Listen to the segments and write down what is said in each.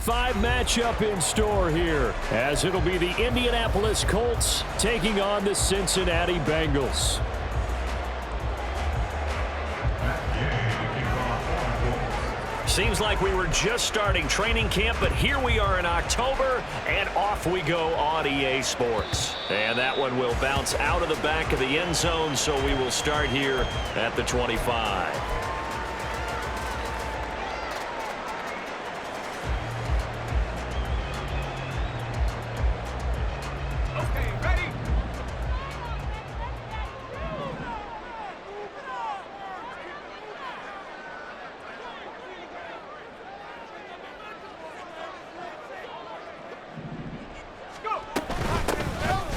5 matchup in store here, as it'll be the Indianapolis Colts taking on the Cincinnati Bengals. Seems like we were just starting training camp, but here we are in October, and off we go on EA Sports. And that one will bounce out of the back of the end zone, so we will start here at the 25.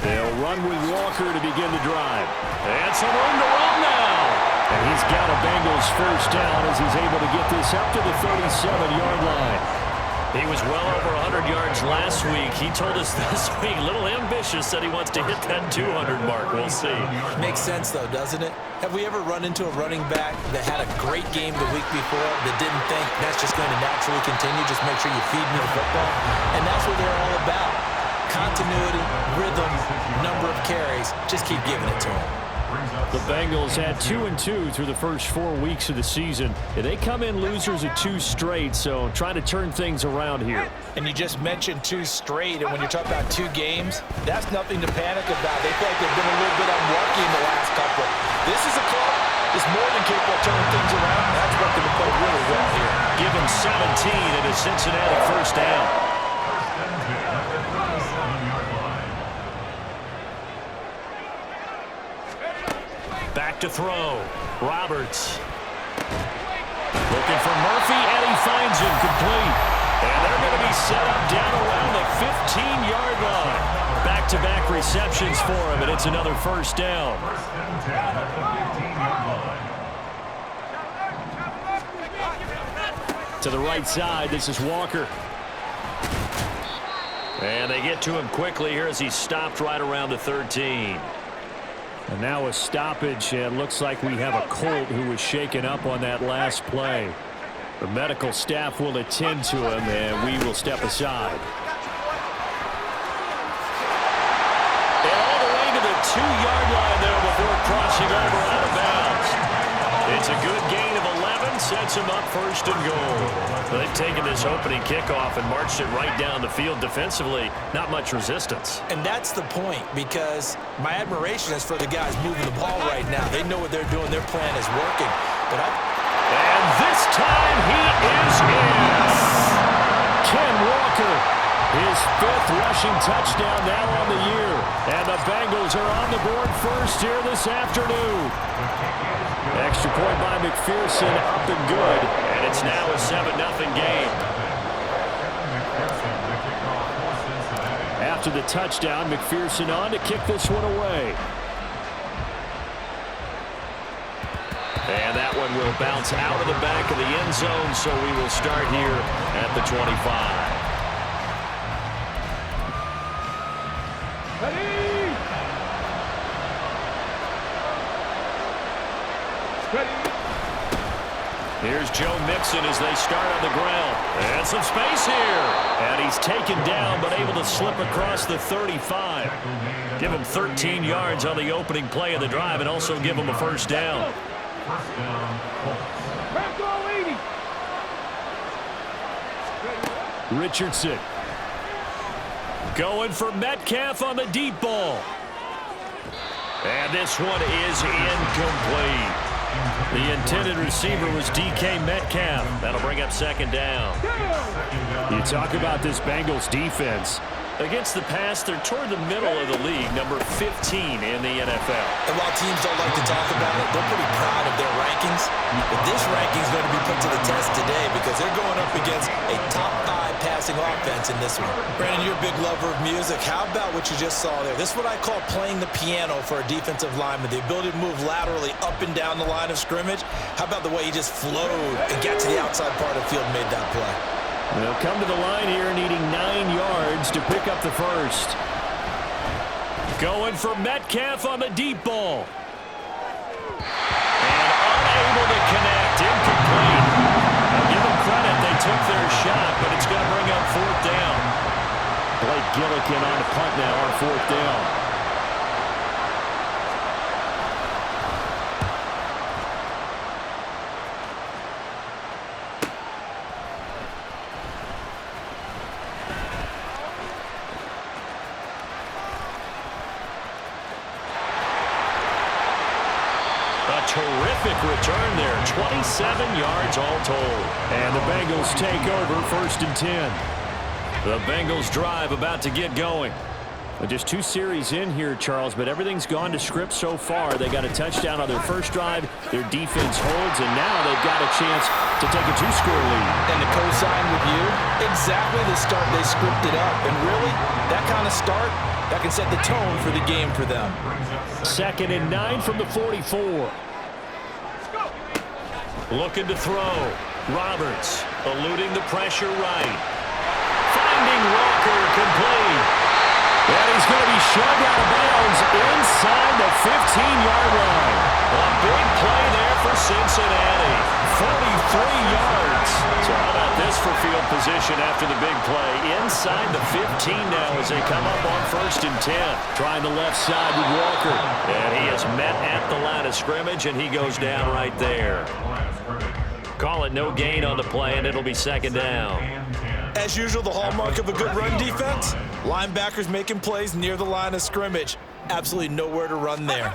They'll run with Walker to begin the drive. And some room to run now. And he's got a Bengals first down as he's able to get this up to the 37-yard line. He was well over 100 yards last week. He told us this week, a little ambitious, said he wants to hit that 200 mark. We'll see. Makes sense, though, doesn't it? Have we ever run into a running back that had a great game the week before that didn't think that's just going to naturally continue? Just make sure you feed me the football. And that's what they're all about. Continuity, rhythm, number of carries. Just keep giving it to him. The Bengals had 2-2 through the first 4 weeks of the season. They come in losers of 2 straight, so trying to turn things around here. And you just mentioned 2 straight, and when you're talking about 2 games, that's nothing to panic about. They feel like they've been a little bit unlucky in the last couple. This is a club that's more than capable of turning things around. That's what they've played really well here. Give him 17 at a Cincinnati first down. Back to throw. Roberts. Looking for Murphy, and he finds him complete. And they're going to be set up down around the 15-yard line. Back-to-back receptions for him, and it's another first down. To the right side, this is Walker. And they get to him quickly here as he's stopped right around the 13. And now a stoppage, and looks like we have a Colt who was shaken up on that last play. The medical staff will attend to him, and we will step aside. And all the way to the 2-yard line there before crossing over out of bounds. It's a good gain of 11, sets him up first and goal. They've taken this opening kickoff and marched it right down the field defensively. Not much resistance. And that's the point, because my admiration is for the guys moving the ball right now. They know what they're doing. Their plan is working. And this time he is in. Ken Walker, his 5th rushing touchdown now on the year. And the Bengals are on the board first here this afternoon. Extra point by McPherson, up and good. And it's now a 7-0 game. After the touchdown, McPherson on to kick this one away. And that one will bounce out of the back of the end zone, so we will start here at the 25. Here's Joe Mixon as they start on the ground. And some space here. And he's taken down but able to slip across the 35. Give him 13 yards on the opening play of the drive and also give him a first down. Richardson. Going for Metcalf on the deep ball. And this one is incomplete. The intended receiver was DK Metcalf. That'll bring up second down. You talk about this Bengals defense. Against the pass, they're toward the middle of the league, number 15 in the NFL. And while teams don't like to talk about it, they're pretty proud of their rankings. But this ranking is going to be put to the test today because they're going up against a top 5 passing offense in this one. Brandon, you're a big lover of music. How about what you just saw there? This is what I call playing the piano for a defensive lineman. The ability to move laterally up and down the line of scrimmage. How about the way he just flowed and got to the outside part of the field and made that play? They'll come to the line here needing 9 yards to pick up the first. Going for Metcalf on the deep ball. And unable to connect. Incomplete. I'll give them credit. They took took their shot, but it's going to bring up fourth down. Blake Gillikin on the punt now on fourth down. Terrific return there. 27 yards all told. And the Bengals take over 1st and 10. The Bengals drive about to get going. Just 2 series in here, Charles, but everything's gone to script so far. They got a touchdown on their first drive. Their defense holds, and now they've got a chance to take a 2-score lead. And to co-sign with you, exactly the start they scripted up. And really, that kind of start, that can set the tone for the game for them. 2nd and 9 from the 44. Looking to throw. Roberts eluding the pressure right. Finding Walker complete. And he's going to be shoved out of bounds inside the 15-yard line. A big play there for Cincinnati. 43 yards. So how about this for field position after the big play? Inside the 15 now as they come up on 1st and 10. Trying the left side with Walker. And he is met at the line of scrimmage, and he goes down right there. Call it no gain on the play, and it'll be 2nd down. As usual, the hallmark of a good run defense, linebackers making plays near the line of scrimmage. Absolutely nowhere to run there.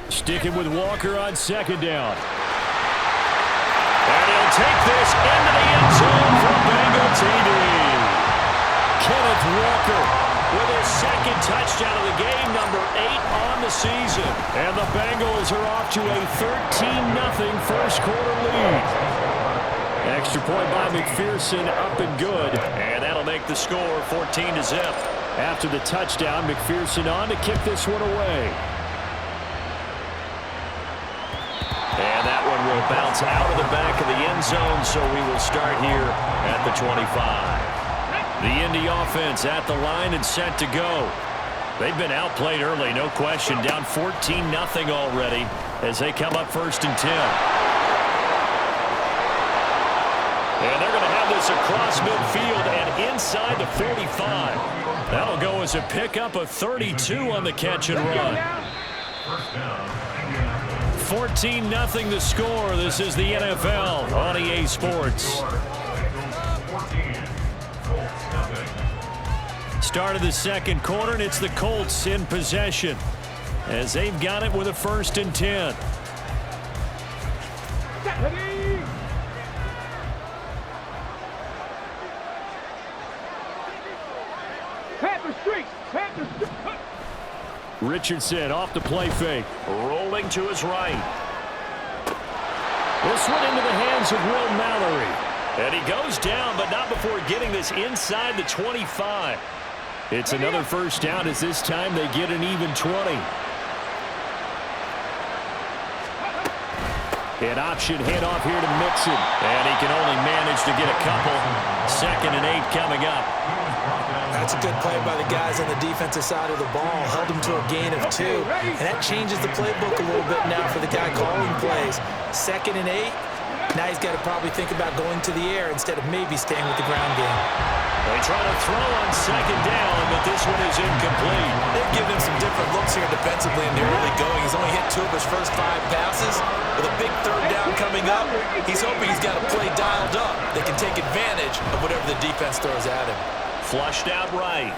Sticking with Walker on 2nd down. And he'll take this into the end zone for Bengal TD. Kenneth Walker with his 2nd touchdown of the game, number 8 on the season. And the Bengals are off to a 13-0 first quarter lead. Extra point by McPherson, up and good. And that'll make the score 14-0. After the touchdown, McPherson on to kick this one away. And that one will bounce out of the back of the end zone, so we will start here at the 25. The Indy offense at the line and set to go. They've been outplayed early, no question. Down 14-0 already as they come up 1st and 10. And they're going to have this across midfield and inside the 45. That'll go as a pickup of 32 on the catch and run. 14-0 the score. This is the NFL on EA Sports. Start of the 2nd quarter, and it's the Colts in possession as they've got it with a 1st and 10. Richardson off the play fake. Rolling to his right. This one into the hands of Will Mallory. And he goes down, but not before getting this inside the 25. It's another 1st down as this time they get an even 20. An option handoff here to Mixon. And he can only manage to get a couple. 2nd and 8 coming up. That's a good play by the guys on the defensive side of the ball. Held him to a gain of 2. And that changes the playbook a little bit now for the guy calling plays. 2nd and 8. Now he's got to probably think about going to the air instead of maybe staying with the ground game. They try to throw on 2nd down, but this one is incomplete. They've given him some different looks here defensively in the early going. He's only hit 2 of his first 5 passes. With a big 3rd down coming up, he's hoping he's got a play dialed up that can take advantage of whatever the defense throws at him. Flushed out right.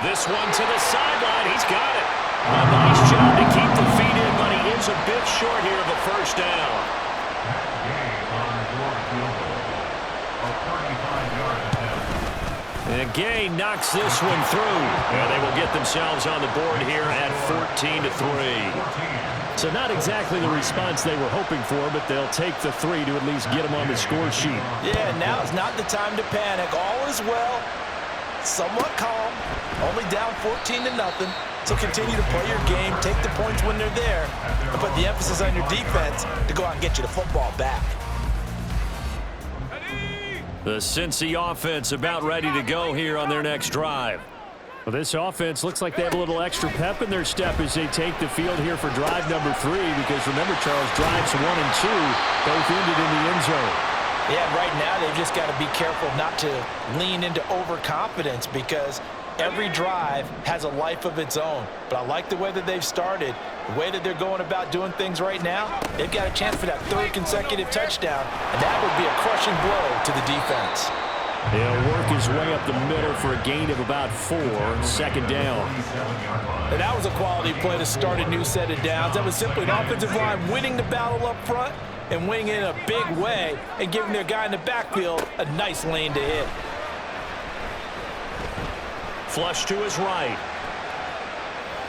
This one to the sideline. He's got it. A nice job to keep the feet in, but he is a bit short here of a 1st down. And Gay knocks this one through. And they will get themselves on the board here at 14-3. So not exactly the response they were hoping for, but they'll take the 3 to at least get them on the score sheet. Yeah, now is not the time to panic. All is well. Somewhat calm. Only down 14-0. So continue to play your game. Take the points when they're there. And put the emphasis on your defense to go out and get you the football back. The Cincy offense about ready to go here on their next drive. Well, this offense looks like they have a little extra pep in their step as they take the field here for drive number 3, because remember, Charles, drives 1 and 2 both ended in the end zone. Yeah, right now they've just got to be careful not to lean into overconfidence because every drive has a life of its own. But I like the way that they've started, the way that they're going about doing things right now. They've got a chance for that third consecutive touchdown, and that would be a crushing blow to the defense. He'll work his way up the middle for a gain of about 4, second down. And that was a quality play to start a new set of downs. That was simply an offensive line winning the battle up front and winning in a big way and giving their guy in the backfield a nice lane to hit. Flush to his right.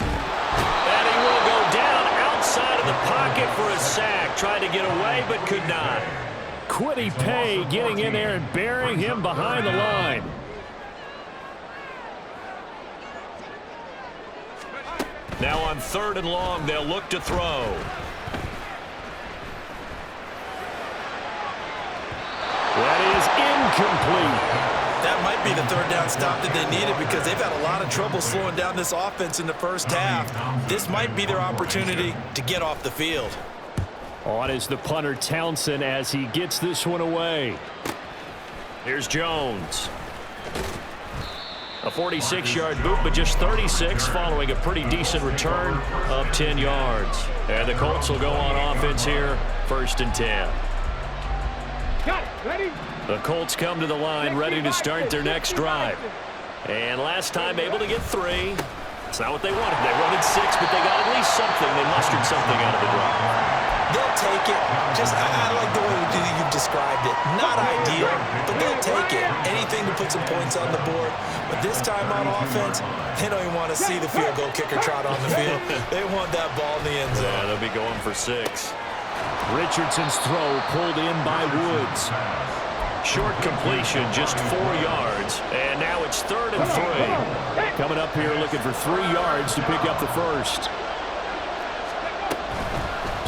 And he will go down outside of the pocket for a sack. Tried to get away, but could not. Quiddy Pay getting in there and burying him behind the line. Now on 3rd and long, they'll look to throw. That is incomplete. That might be the third down stop that they needed because they've had a lot of trouble slowing down this offense in the first half. This might be their opportunity to get off the field. On is the punter Townsend as he gets this one away. Here's Jones. A 46-yard boot, but just 36 following a pretty decent return of 10 yards. And the Colts will go on offense here, 1st and 10. Ready? The Colts come to the line ready to start their next drive. And last time able to get 3. It's not what they wanted. They wanted 6, but they got at least something. They mustered something out of the drive. They'll take it. I like the way you've described it. Not ideal, but they'll take it. Anything to put some points on the board. But this time on offense, they don't even want to see the field goal kicker trot on the field. They want that ball in the end zone. Yeah, they'll be going for 6. Richardson's throw pulled in by Woods. Short completion, just 4 yards. And now it's 3rd and 3. Coming up here looking for 3 yards to pick up the first.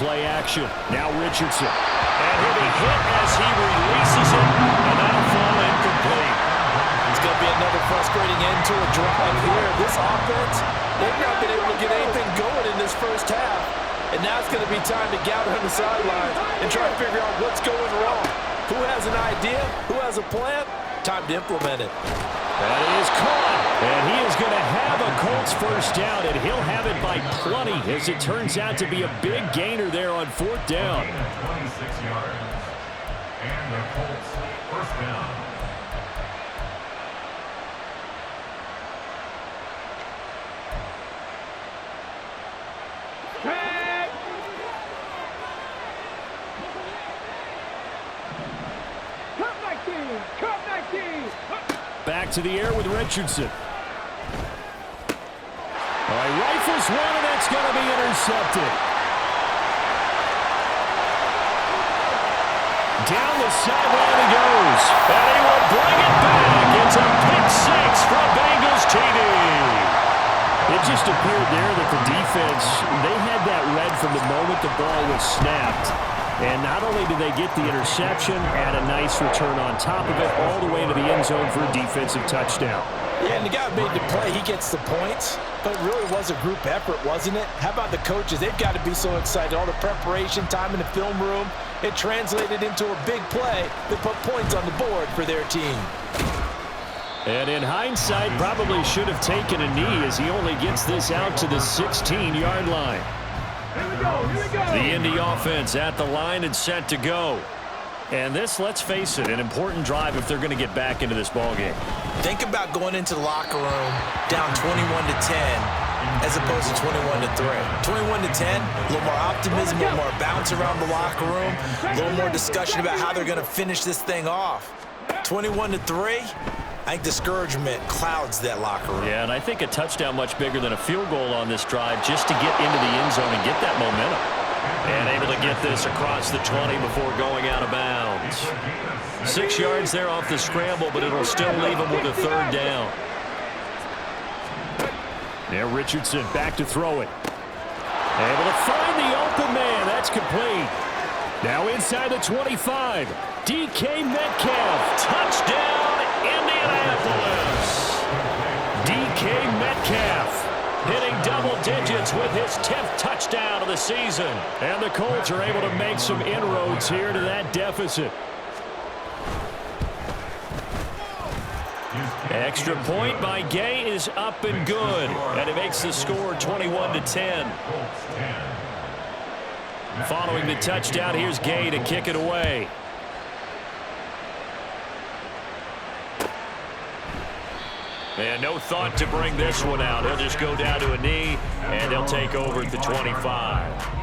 Play action. Now Richardson. And he'll be hit as he releases it. And that'll fall incomplete. It's going to be another frustrating end to a drive here. This offense, they've not been able to get anything going in this first half. And now it's going to be time to gather on the sideline and try to figure out what's going wrong. Who has an idea? Who has a plan? Time to implement it. That is caught. And he is going to have a Colts first down, and he'll have it by plenty as it turns out to be a big gainer there on 4th down. 26 yards. And the Colts first down. Back to the air with Richardson. All right, rifles one, and that's going to be intercepted. Down the sideline he goes. And he will bring it back. It's a pick 6 from Bengals TD. It just appeared there that the defense, they had that read from the moment the ball was snapped. And not only did they get the interception, add a nice return on top of it, all the way to the end zone for a defensive touchdown. Yeah, and the guy made the play. He gets the points. But it really was a group effort, wasn't it? How about the coaches? They've got to be so excited. All the preparation time in the film room, it translated into a big play that put points on the board for their team. And in hindsight, probably should have taken a knee as he only gets this out to the 16-yard line. The Indy offense at the line and set to go. And this, let's face it, an important drive if they're going to get back into this ballgame. Think about going into the locker room down 21-10 as opposed to 21-3. 21-10, a little more optimism, a little more bounce around the locker room, a little more discussion about how they're going to finish this thing off. 21-3, I think discouragement clouds that locker room. Yeah, and I think a touchdown much bigger than a field goal on this drive just to get into the end zone and get that momentum. And able to get this across the 20 before going out of bounds. 6 yards there off the scramble, but it'll still leave him with a 3rd down. Now Richardson back to throw it. Able to find the open man. That's complete. Now inside the 25. DK Metcalf. Touchdown, Indianapolis. DK Metcalf hitting double digits with his 10th touchdown of the season. And the Colts are able to make some inroads here to that deficit. Extra point by Gay is up and good, and it makes the score 21-10. Following the touchdown, here's Gay to kick it away. And no thought to bring this one out. He'll just go down to a knee, and they'll take over at the 25.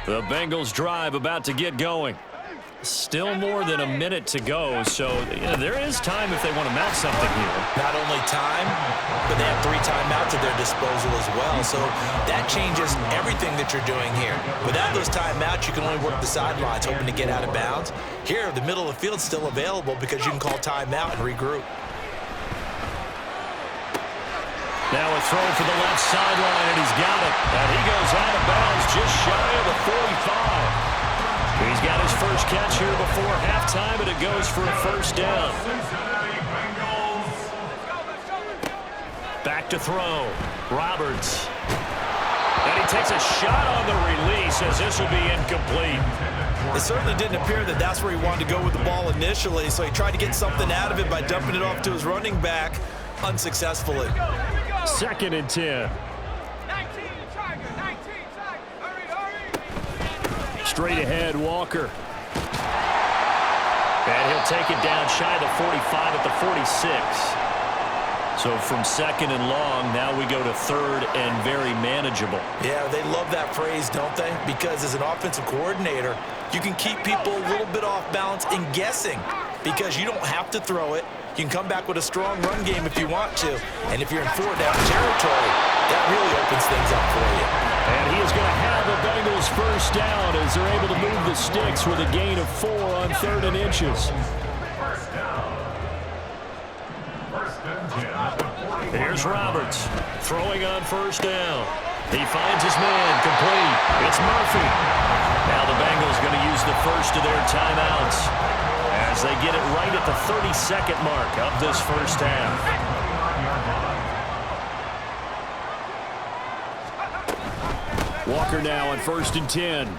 The Bengals drive about to get going. Still more than a minute to go, so there is time if they want to mount something here. Not only time, but they have 3 timeouts at their disposal as well, so that changes everything that you're doing here. Without those timeouts, you can only work the sidelines, hoping to get out of bounds. Here, the middle of the field's still available because you can call timeout and regroup. Now a throw for the left sideline, and he's got it. And he goes out of bounds just shy of the 45. He's got his first catch here before halftime, and it goes for a first down. Back to throw. Roberts. And he takes a shot on the release as this will be incomplete. It certainly didn't appear that that's where he wanted to go with the ball initially, so he tried to get something out of it by dumping it off to his running back unsuccessfully. 2nd and 10. Straight ahead, Walker. And he'll take it down shy of the 45 at the 46. So from 2nd and long, now we go to 3rd and very manageable. Yeah, they love that phrase, don't they? Because as an offensive coordinator, you can keep people a little bit off balance in guessing because you don't have to throw it. You can come back with a strong run game if you want to. And if you're in 4th-down territory, that really opens things up for you. And he is going to have the Bengals first down as they're able to move the sticks with a gain of 4 on 3rd and inches. Here's Roberts throwing on first down. He finds his man complete. It's Murphy. Now the Bengals going to use the first of their timeouts as they get it right at the 32nd mark of this first half. Walker now on 1st and 10. And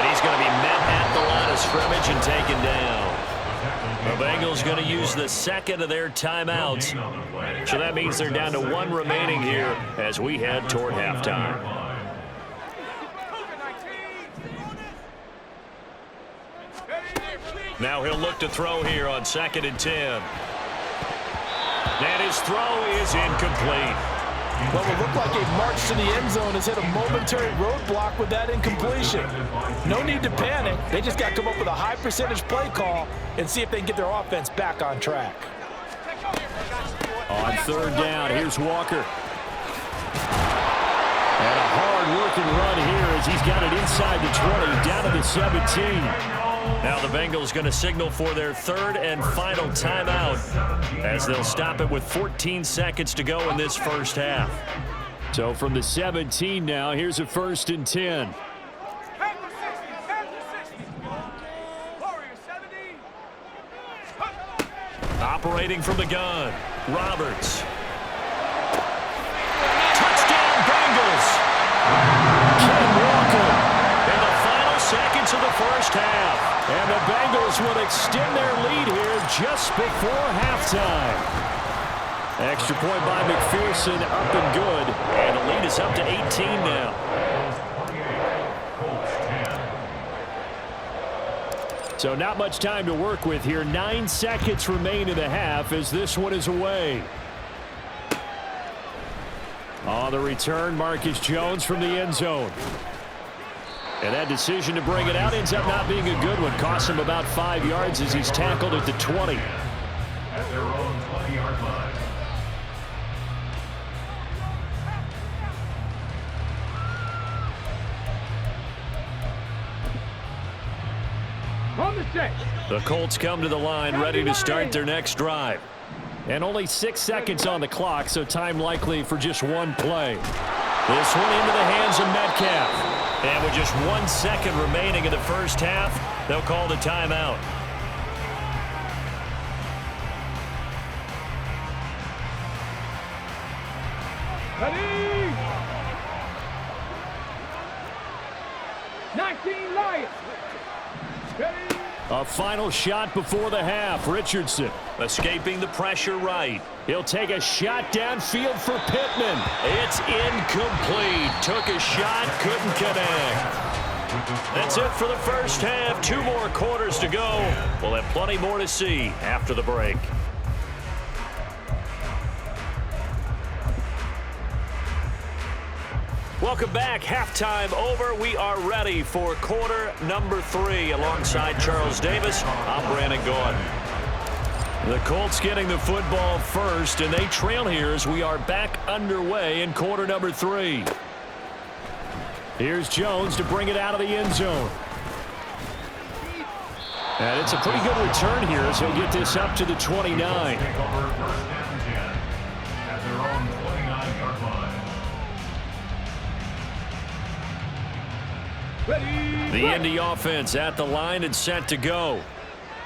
he's going to be met at the line of scrimmage and taken down. The Bengals going to use the 2nd of their timeouts. So that means they're down to 1 remaining here as we head toward halftime. Now he'll look to throw here on 2nd and 10. And his throw is incomplete. Well, it looked like a march to the end zone has hit a momentary roadblock with that incompletion. No need to panic. They just got to come up with a high percentage play call and see if they can get their offense back on track. On 3rd down, here's Walker. And a hard-working run here as he's got it inside the 20, down to the 17. Now the Bengals going to signal for their 3rd and final timeout as they'll stop it with 14 seconds to go in this first half. So from the 17 now, here's a 1st and 10. Operating from the gun, Roberts. Touchdown Bengals! Ken Walker in the final seconds of the first half. And the Bengals will extend their lead here just before halftime. Extra point by McPherson, up and good. And the lead is up to 18 now. So not much time to work with here. 9 seconds remain in the half as this one is away. On the return, Marcus Jones from the end zone. And that decision to bring it out ends up not being a good one. Costs him about 5 yards as he's tackled at the 20. At their own 20-yard line. The Colts come to the line ready to start their next drive. And only 6 seconds on the clock, so time likely for just one play. This one into the hands of Metcalf. And with just 1 second remaining in the first half, they'll call the timeout. Ready? 19 Lions. Ready? A final shot before the half. Richardson escaping the pressure right. He'll take a shot downfield for Pittman. It's incomplete. Took a shot, couldn't connect. That's it for the first half. 2 more quarters to go. We'll have plenty more to see after the break. Welcome back. Halftime over. We are ready for quarter number 3. Alongside Charles Davis, I'm Brandon Gordon. The Colts getting the football first, and they trail here as we are back underway in quarter number 3. Here's Jones to bring it out of the end zone. And it's a pretty good return here as he'll get this up to the 29. The Indy offense at the line and set to go.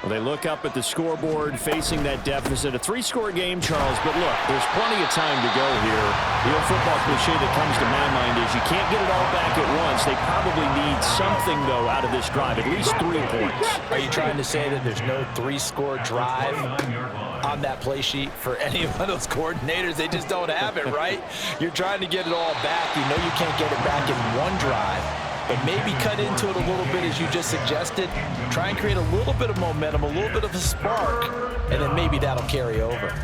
Well, they look up at the scoreboard facing that deficit. A 3-score game, Charles, but look, there's plenty of time to go here. The old football cliche that comes to my mind is you can't get it all back at once. They probably need something, though, out of this drive, at least 3 points. Are you trying to say that there's no 3-score drive on that play sheet for any one of those coordinators? They just don't have it, right? You're trying to get it all back. You know you can't get it back in one drive. But maybe cut into it a little bit, as you just suggested. Try and create a little bit of momentum, a little bit of a spark, and then maybe that'll carry over.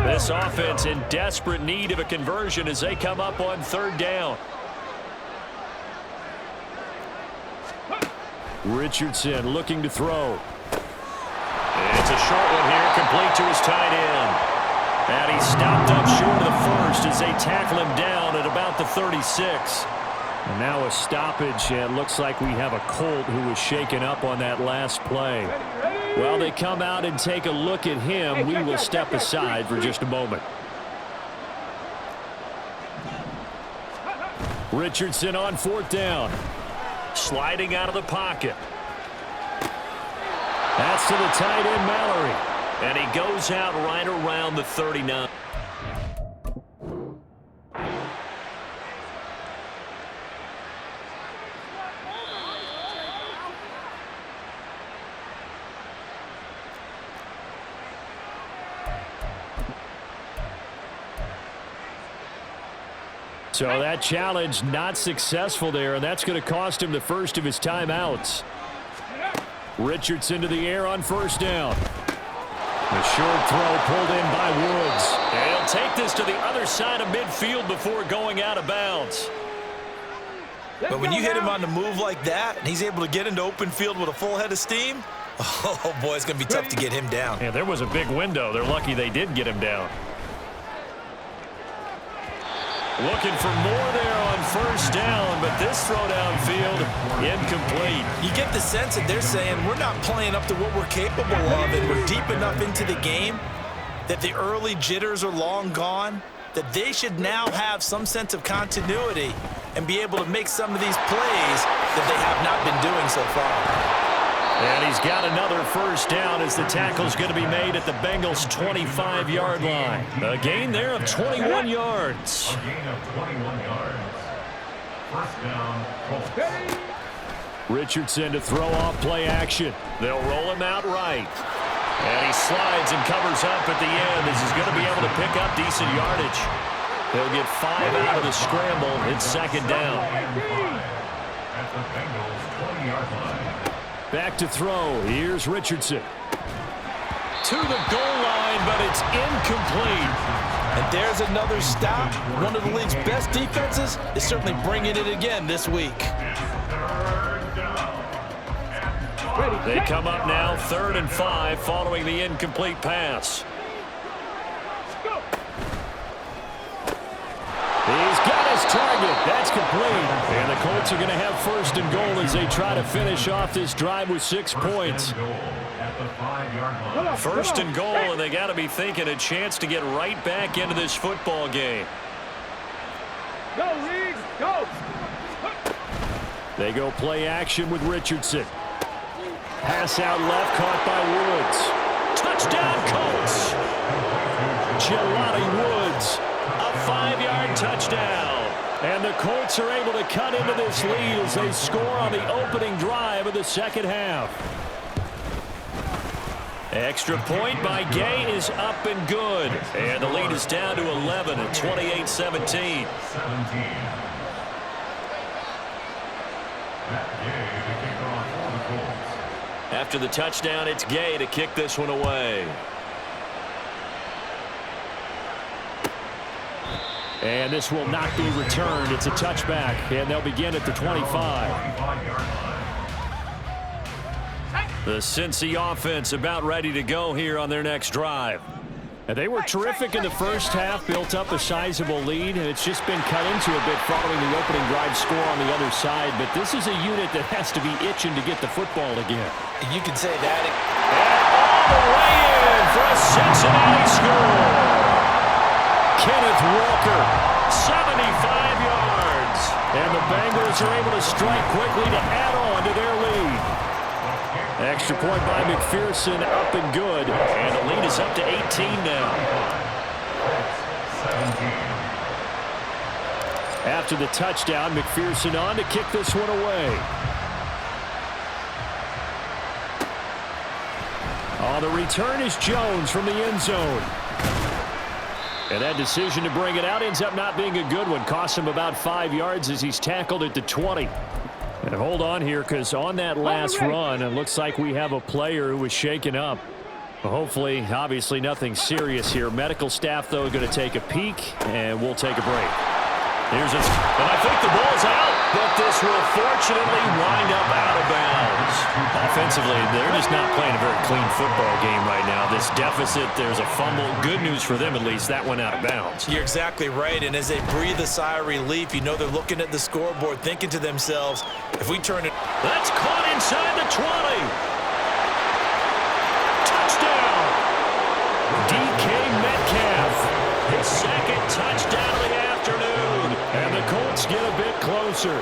This offense in desperate need of a conversion as they come up on 3rd down. Richardson looking to throw. It's a short one here, complete to his tight end. And he stopped up short of the first as they tackle him down at about the 36. And now a stoppage, and it looks like we have a Colt who was shaken up on that last play. Well, they come out and take a look at him. We will step aside for just a moment. Richardson on 4th down. Sliding out of the pocket. That's to the tight end, Mallory. And he goes out right around the 39. So that challenge not successful there, and that's going to cost him the first of his timeouts. Richardson to the air on 1st down. The short throw pulled in by Woods. And he'll take this to the other side of midfield before going out of bounds. But when you hit him on the move like that, and he's able to get into open field with a full head of steam, oh boy, it's going to be tough to get him down. Yeah, there was a big window. They're lucky they did get him down. Looking for more there on 1st down, but this throw downfield, incomplete. You get the sense that they're saying we're not playing up to what we're capable of, and we're deep enough into the game that the early jitters are long gone, that they should now have some sense of continuity and be able to make some of these plays that they have not been doing so far. And he's got another 1st down as the tackle's going to be made at the Bengals' 25-yard line. A gain there of 21 yards. A gain of 21 yards. 1st down, Colts. Richardson to throw off play action. They'll roll him out right. And he slides and covers up at the end as he's going to be able to pick up decent yardage. He'll get 5 out of the scramble. It's 2nd down. At the Bengals' 20-yard line. Back to throw. Here's Richardson. To the goal line, but it's incomplete. And there's another stop. One of the league's best defenses is certainly bringing it again this week. They come up now 3rd and 5 following the incomplete pass. He's got his target. That's complete. And the Colts are going to have 1st and goal as they try to finish off this drive with 6 points. 1st and goal, and they got to be thinking a chance to get right back into this football game. Go, Reed, go! They go play action with Richardson. Pass out left, caught by Woods. Touchdown, Colts! Jelani Woods. A 5-yard touchdown. And the Colts are able to cut into this lead as they score on the opening drive of the second half. Extra point by Gay is up and good. And the lead is down to 11 at 28-17. After the touchdown, it's Gay to kick this one away. And this will not be returned. It's a touchback, and they'll begin at the 25. The Cincy offense about ready to go here on their next drive. And they were terrific in the first half, built up a sizable lead, and it's just been cut into a bit following the opening drive score on the other side. But this is a unit that has to be itching to get the football again. You can say that. And all the way in for a Cincinnati score. Kenneth Walker, 75 yards. and the Bengals are able to strike quickly to add on to their lead. Extra point by McPherson, up and good. And the lead is up to 18 now. After the touchdown, McPherson on to kick this one away. On the return is Jones from the end zone. And that decision to bring it out ends up not being a good one. Costs him about 5 yards as he's tackled at the 20. And hold on here, because on that last run, it looks like we have a player who was shaken up. Hopefully, obviously nothing serious here. Medical staff, though, going to take a peek, and we'll take a break. Here's it. And I think the ball's out, but this will fortunately wind up out of bounds. Offensively, they're just not playing a very clean football game right now. This deficit, there's a fumble. Good news for them, at least. That went out of bounds. You're exactly right, and as they breathe a sigh of relief, you know they're looking at the scoreboard, thinking to themselves, if we turn it... That's caught inside the 20. Touchdown. DK Metcalf. His second touchdown of the afternoon. And the Colts get a bit closer.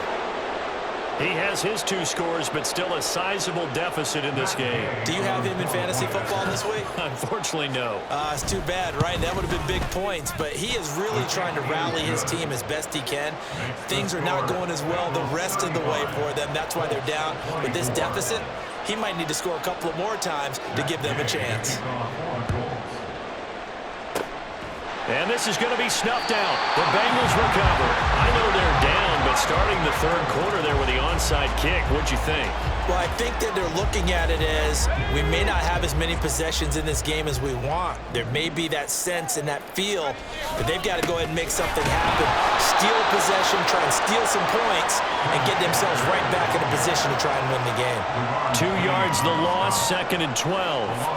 He has his 2 scores, but still a sizable deficit in this game. Do you have him in fantasy football this week? Unfortunately, no. It's too bad, right? That would have been big points, but he is really trying to rally his team as best he can. Things are not going as well the rest of the way for them. That's why they're down. With this deficit, he might need to score a couple of more times to give them a chance. And this is going to be snuffed out. The Bengals recover. I know they're down, but starting the third quarter there with the onside kick, what'd you think? Well, I think that they're looking at it as we may not have as many possessions in this game as we want. There may be that sense and that feel, but they've got to go ahead and make something happen. Steal a possession, try and steal some points, and get themselves right back in a position to try and win the game. 2 yards the loss, 2nd and 12.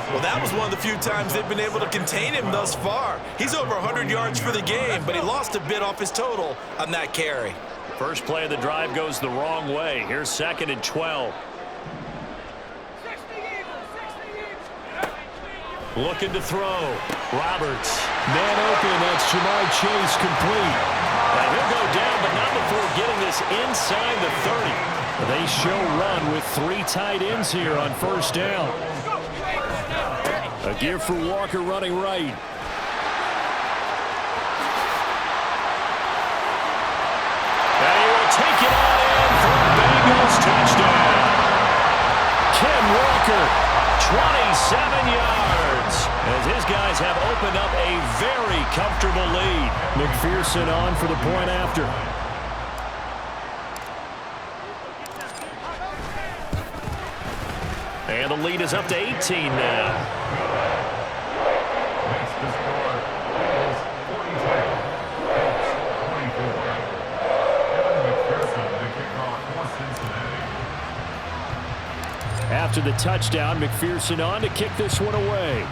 Well, that was one of the few times they've been able to contain him thus far. He's over 100 yards for the game, but he lost a bit off his total on that carry. First play of the drive goes the wrong way. Here's 2nd and 12. Looking to throw. Roberts. Man open, that's Jamar Chase complete. Now he'll go down, but not before getting this inside the 30. They show run with 3 tight ends here on first down. A give for Walker running right. And he will take it on in for a Bengals touchdown. Ken Walker, 27 yards. As his guys have opened up a very comfortable lead. McPherson on for the point after. And the lead is up to 18 now. After the touchdown, McPherson on to kick this one away.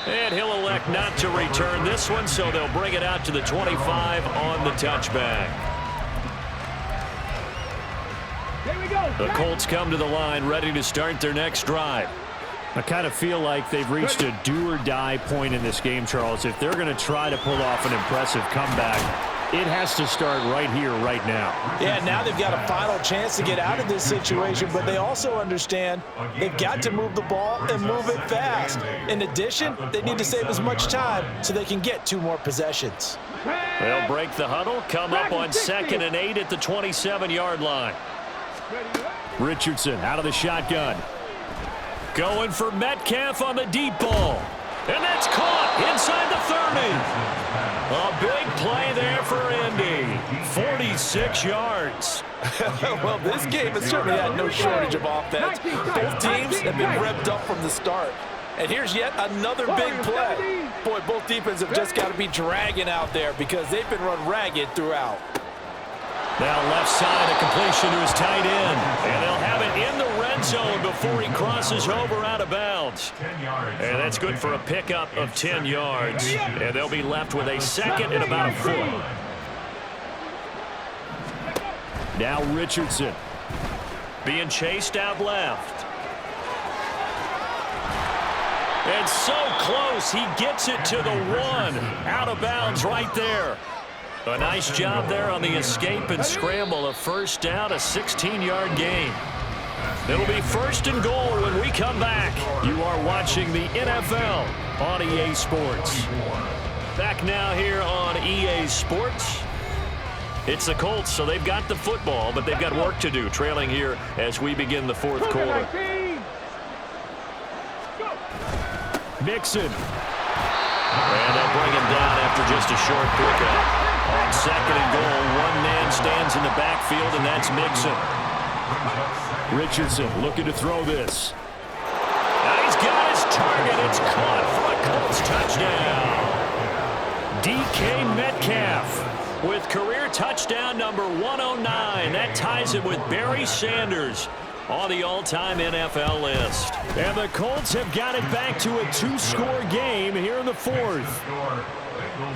And he'll elect not to return this one, so they'll bring it out to the 25 on the touchback. The Colts come to the line ready to start their next drive. I kind of feel like they've reached a do-or-die point in this game, Charles. If they're going to try to pull off an impressive comeback, It has to start right here, right now. Yeah, now they've got a final chance to get out of this situation, but they also understand they've got to move the ball and move it fast. In addition, they need to save as much time so they can get 2 more possessions. They'll break the huddle, come up on 2nd and 8 at the 27-yard line. Richardson out of the shotgun. Going for Metcalf on the deep ball. And that's caught inside the 30. A big play there for Indy. 46 yards. Well, this game has certainly had no shortage of offense. Both teams have been revved up from the start. And here's yet another big play. Boy, both defenses have just got to be dragging out there because they've been run ragged throughout. Now left side, a completion to his tight end. And they'll have it in the red zone before he crosses over out of bounds. And that's good for a pickup of 10 yards. And they'll be left with a 2nd and about a foot. Now Richardson. Being chased out left. And so close, he gets it to the 1. Out of bounds right there. A nice job there on the escape and scramble. A first down, a 16-yard gain. It'll be 1st and goal when we come back. You are watching the NFL on EA Sports. Back now here on EA Sports. It's the Colts, so they've got the football, but they've got work to do, trailing here as we begin the 4th quarter. Mixon. And they'll bring him down after just a short pickup. On 2nd and goal, 1 man stands in the backfield, and that's Mixon. Richardson looking to throw this. Now he's got his target. It's caught for a Colts touchdown. DK Metcalf with career touchdown number 109. That ties it with Barry Sanders on the all-time NFL list. And the Colts have got it back to a 2-score game here in the 4th.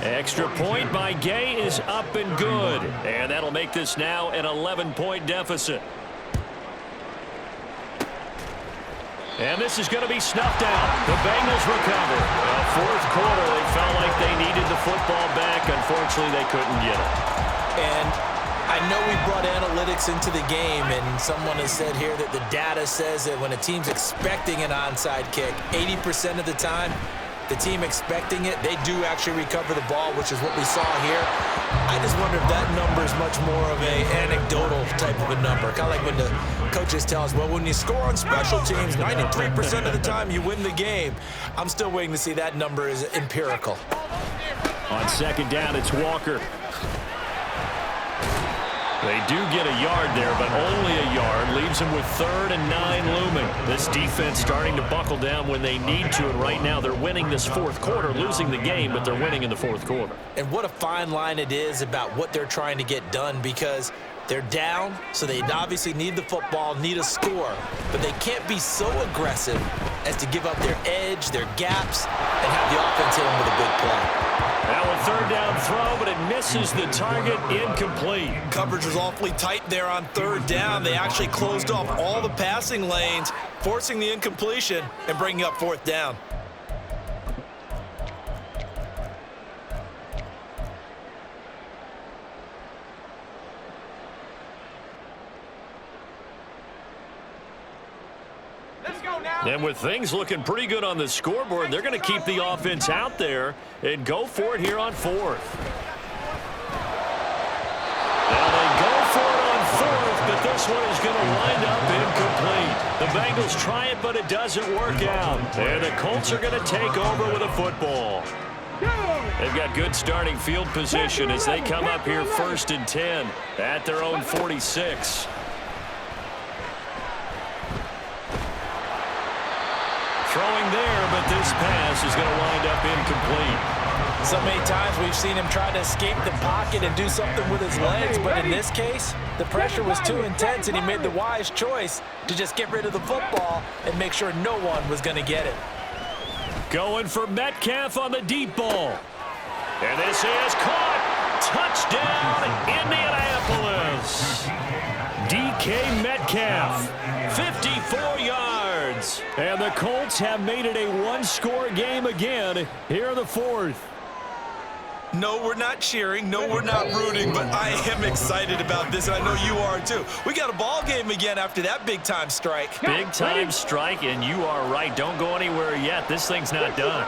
Extra point by Gay is up and good. And that'll make this now an 11-point deficit. And this is going to be snuffed out. The Bengals recover. 4th quarter, they felt like they needed the football back. Unfortunately, they couldn't get it. And I know we brought analytics into the game, and someone has said here that the data says that when a team's expecting an onside kick, 80% of the time, the team expecting it, they do actually recover the ball, which is what we saw here. I just wonder if that number is much more of an anecdotal type of a number. Kind of like when the coaches tell us, well, when you score on special teams, 93% of the time you win the game. I'm still waiting to see that number is empirical. On 2nd down, it's Walker. They do get a yard there, but only a yard. Leaves them with 3rd and 9 looming. This defense starting to buckle down when they need to, and right now they're winning this 4th quarter, losing the game, but they're winning in the 4th quarter. And what a fine line it is about what they're trying to get done, because they're down, so they obviously need the football, need a score, but they can't be so aggressive as to give up their edge, their gaps, and have the offense hit them with a big play. Now a 3rd down throw, but it misses the target, incomplete. Coverage was awfully tight there on 3rd down. They actually closed off all the passing lanes, forcing the incompletion and bringing up 4th down. And with things looking pretty good on the scoreboard, they're going to keep the offense out there and go for it here on 4th. Now they go for it on 4th, but this one is going to wind up incomplete. The Bengals try it, but it doesn't work out. And the Colts are going to take over with a football. They've got good starting field position as they come up here 1st and 10 at their own 46. Throwing there, but this pass is going to wind up incomplete. So many times we've seen him try to escape the pocket and do something with his legs, but in this case, the pressure was too intense, and he made the wise choice to just get rid of the football and make sure no one was going to get it. Going for Metcalf on the deep ball. And this is caught. Touchdown, Indianapolis. DK Metcalf, 54 yards. And the Colts have made it a 1-score game again here in the 4th. No, we're not cheering. No, we're not rooting, but I am excited about this, and I know you are too. We got a ball game again after that big-time strike. Big-time strike, and you are right. Don't go anywhere yet. This thing's not done.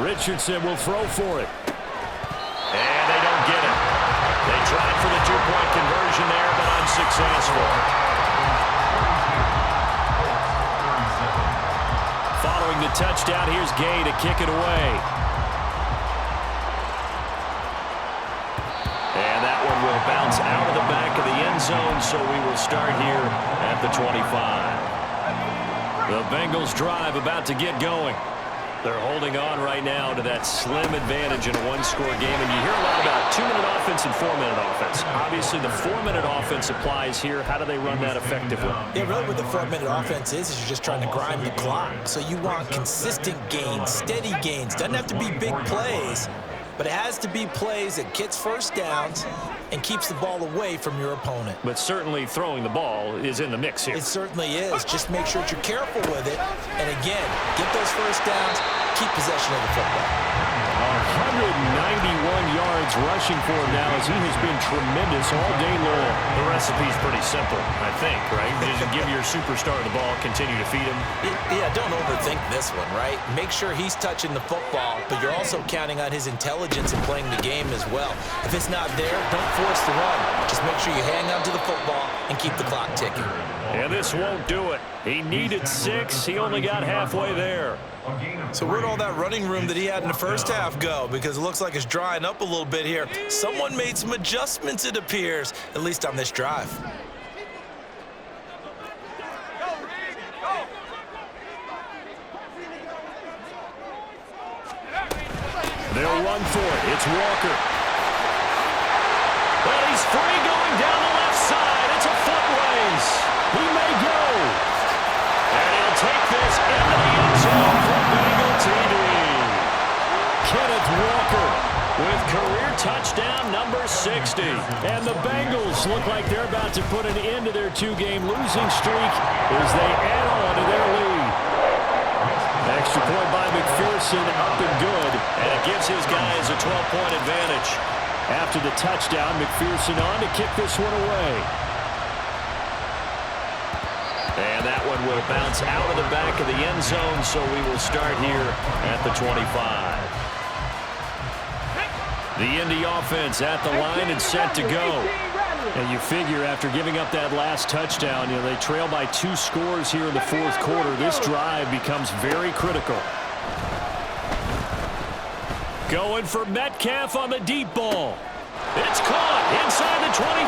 Richardson will throw for it. And they don't get it. They tried for the two-point conversion there, but unsuccessful. Following the touchdown, here's Gay to kick it away. And that one will bounce out of the back of the end zone, so we will start here at the 25. The Bengals drive about to get going. They're holding on right now to that slim advantage in a one-score game. And you hear a lot about 2-minute offense and 4-minute offense. Obviously, the 4-minute offense applies here. How do they run that effectively? Yeah, really what the 4-minute offense is you're just trying to grind the clock. So you want consistent gains, steady gains. Doesn't have to be big plays, but it has to be plays that gets first downs and keeps the ball away from your opponent. But certainly throwing the ball is in the mix here. It certainly is. Just make sure that you're careful with it. And again, get those first downs, keep possession of the football. 191 yards rushing for him now as he has been tremendous all day long. The recipe's pretty simple, I think, right? Just give your superstar the ball, continue to feed him. Yeah, don't overthink this one, right? Make sure he's touching the football, but you're also counting on his intelligence in playing the game as well. If it's not there, don't force the run. Just make sure you hang on to the football and keep the clock ticking. And this won't do it. He needed 6. He only got halfway there. So where'd all that running room that he had in the first half go? Because it looks like it's drying up a little bit here. Someone made some adjustments, it appears, at least on this drive. They'll run for it. It's Walker. Well, he's free going down the left side. It's a foot race. He may go. And he'll take this into the end zone for Bengal TD. Kenneth Walker With career touchdown number 60. and the Bengals look like they're about to put an end to their 2-game losing streak as they add on to their lead. Extra point by McPherson, up and good. And it gives his guys a 12-point advantage. After the touchdown, McPherson on to kick this one away. And that one will bounce out of the back of the end zone, so we will start here at the 25. The Indy offense at the line and set to go. And you figure after giving up that last touchdown, they trail by 2 scores here in the fourth quarter. This drive becomes very critical. Going for Metcalf on the deep ball. It's caught inside the 25.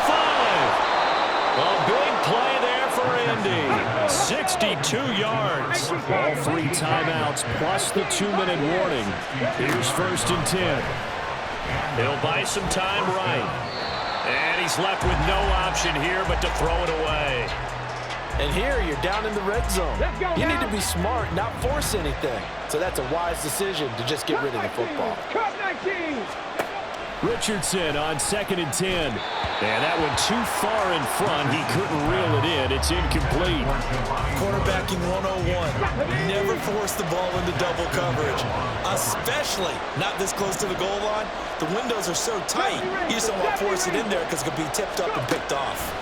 A big play there for Indy. 62 yards. All 3 timeouts plus the 2-minute warning. Here's 1st and 10. He'll buy some time right. And he's left with no option here but to throw it away. And here you're down in the red zone. You need to be smart, not force anything. So that's a wise decision to just get rid of the football. Cut 19. Richardson on 2nd and 10. And that one too far in front. He couldn't reel it in. It's incomplete. Quarterbacking 101. Never force the ball into double coverage, especially not this close to the goal line. The windows are so tight, you just don't want to force it in there because it could be tipped up and picked off.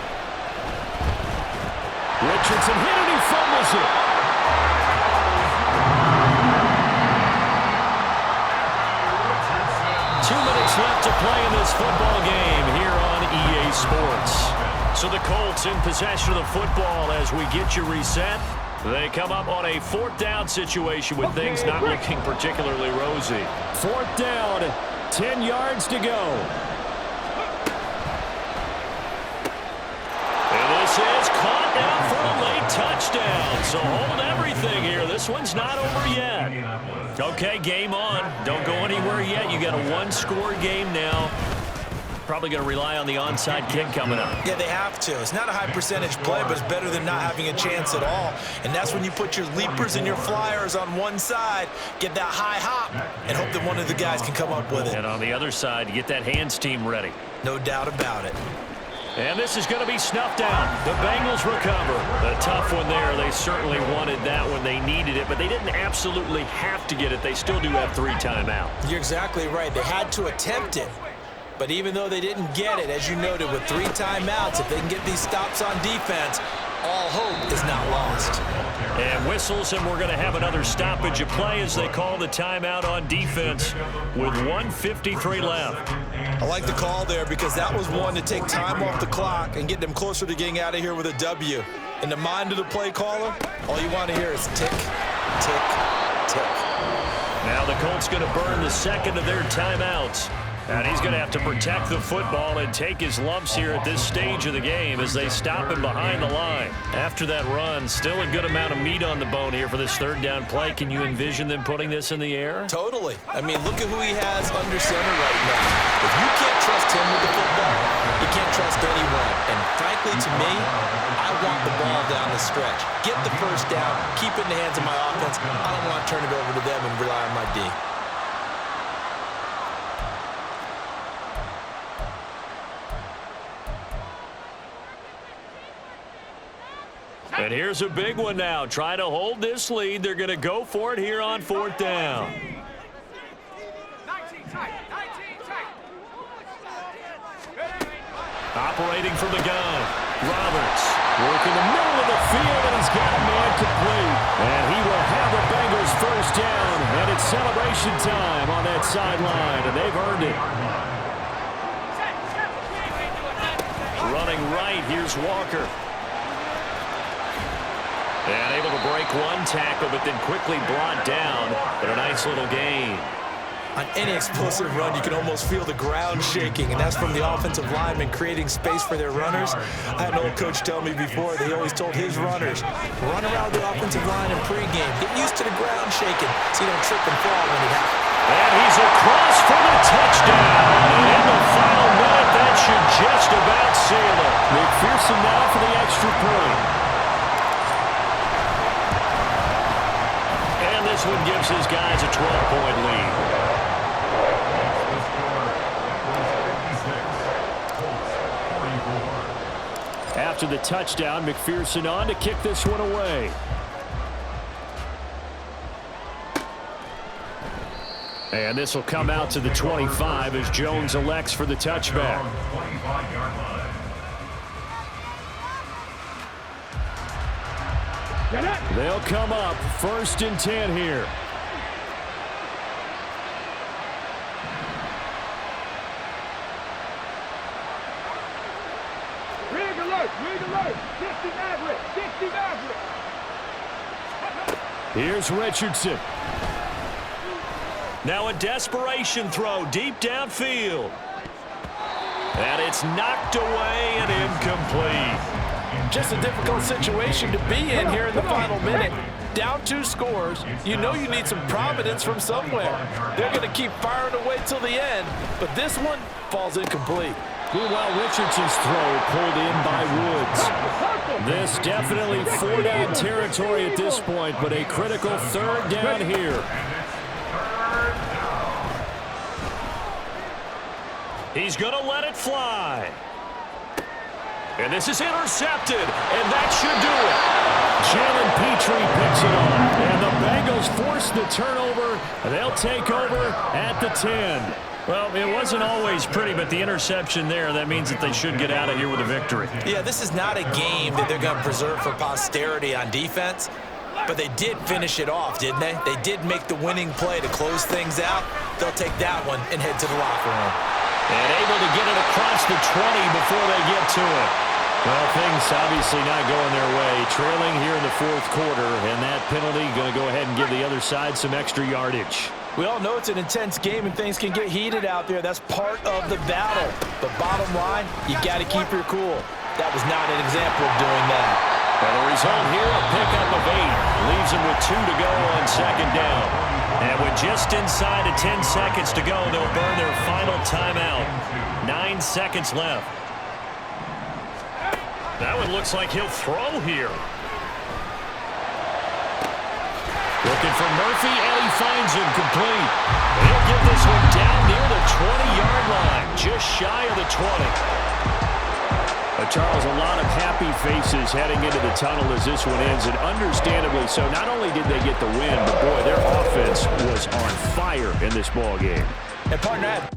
Richardson hit and he fumbles it. Left to play in this football game here on EA Sports. So the Colts in possession of the football as we get you reset. They come up on a 4th down situation with things not looking particularly rosy. 4th down, 10 yards to go. And this is caught down for a late touchdown. So hold everything here. This one's not over yet. Okay, game on. Don't go anywhere yet. You got a 1-score game now. Probably going to rely on the onside kick coming up. Yeah, they have to. It's not a high percentage play, but it's better than not having a chance at all. And that's when you put your leapers and your flyers on one side, get that high hop, and hope that one of the guys can come up with it. And on the other side, you get that hands team ready. No doubt about it. And this is going to be snuffed out. The Bengals recover. A tough one there. They certainly wanted that when they needed it, but they didn't absolutely have to get it. They still do have 3 timeouts. You're exactly right. They had to attempt it. But even though they didn't get it, as you noted, with 3 timeouts, if they can get these stops on defense, all hope is not lost. And whistles, and we're going to have another stoppage of play as they call the timeout on defense with 1:53 left. I like the call there because that was one to take time off the clock and get them closer to getting out of here with a W. In the mind of the play caller, all you want to hear is tick, tick, tick. Now the Colts going to burn the second of their timeouts. And he's going to have to protect the football and take his lumps here at this stage of the game as they stop him behind the line. After that run, still a good amount of meat on the bone here for this 3rd down play. Can you envision them putting this in the air? Totally. I mean, look at who he has under center right now. If you can't trust him with the football, you can't trust anyone. And frankly, to me, I want the ball down the stretch. Get the first down, keep it in the hands of my offense. I don't want to turn it over to them and rely on my D. And here's a big one now. Trying to hold this lead. They're going to go for it here on 4th down. Operating from the gun. Roberts working the middle of the field, and he's got a man complete. And he will have the Bengals first down. And it's celebration time on that sideline, and they've earned it. Running right, here's Walker. And able to break one tackle, but then quickly brought down. But a nice little gain. On any explosive run, you can almost feel the ground shaking, and that's from the offensive linemen creating space for their runners. I had an old coach tell me before, they always told his runners, run around the offensive line in pregame. Get used to the ground shaking so you don't trip and fall when it happens. And he's across for the touchdown. And in the final minute, that should just about seal it. McPherson now for the extra point. And this one gives his guys a 12-point lead. After the touchdown, McPherson on to kick this one away. And this will come out to the 25 as Jones elects for the touchback. They'll come up 1st and 10 here. Rig alert, 60 Maverick, 60 Maverick. Here's Richardson. Now a desperation throw deep downfield. And it's knocked away and incomplete. Just a difficult situation to be in here in the final minute. Down 2 scores. You know you need some providence from somewhere. They're going to keep firing away till the end, but this one falls incomplete. Meanwhile, Richardson's throw pulled in by Woods. This definitely 4-down territory at this point, but a critical 3rd down here. He's going to let it fly. And this is intercepted, and that should do it. Jalen Petrie picks it up, and the Bengals force the turnover. They'll take over at the 10. Well, it wasn't always pretty, but the interception there, that means that they should get out of here with a victory. Yeah, this is not a game that they're going to preserve for posterity on defense, but they did finish it off, didn't they? They did make the winning play to close things out. They'll take that one and head to the locker room. And able to get it across the 20 before they get to it. Well, things obviously not going their way. Trailing here in the 4th quarter, and that penalty going to go ahead and give the other side some extra yardage. We all know it's an intense game and things can get heated out there. That's part of the battle. But bottom line, you got to keep your cool. That was not an example of doing that. And the result here, a pickup of 8. Leaves them with 2 to go on 2nd down. And with just inside of 10 seconds to go, they'll burn their final timeout. 9 seconds left. That one looks like he'll throw here. Looking for Murphy, and he finds him complete. He'll get this one down near the 20-yard line, just shy of the 20. Charles, a lot of happy faces heading into the tunnel as this one ends, and understandably so. Not only did they get the win, but boy, their offense was on fire in this ball game. And partner,